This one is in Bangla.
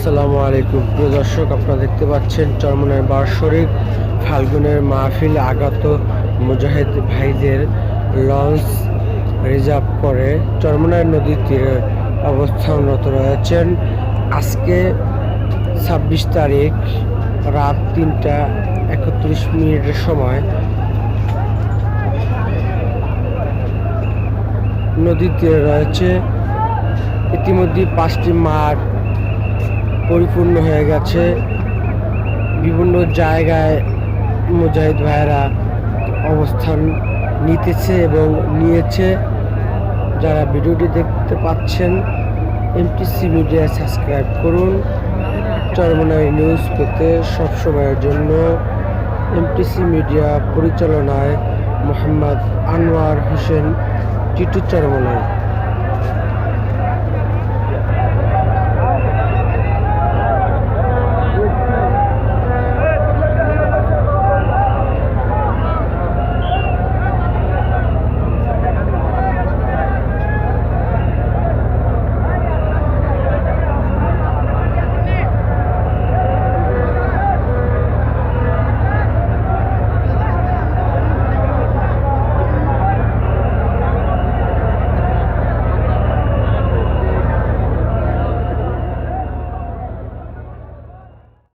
আসসালামু আলাইকুম প্রিয় দর্শক, আপনারা দেখতে পাচ্ছেন চরমনাই বার্ষরিক ফাল্গুনের মাহফিল আগত মুজাহিদ ভাইদের লঞ্চ রিজার্ভ করে চরমনাই নদীর তীরে অবস্থানরত রয়েছেন। আজকে ২৬ তারিখ রাত ৩টা ৩১ সময় নদীর তীরে রয়েছে। ইতিমধ্যে ৫টি মাঠ পরিপূর্ণ হয়ে গেছে। বিভিন্ন জায়গায় মুজাহিদ ভাইয়েরা অবস্থান নিতেছে এবং নিয়েছে। যারা ভিডিওটি দেখতে পাচ্ছেন এমটিসি মিডিয়া সাবস্ক্রাইব করুন। চরমনাই নিউজ পেতে সবসময়ের জন্য এমটিসি মিডিয়া পরিচালনায় মোহাম্মদ আনোয়ার হোসেন টিটু, চরমনাই।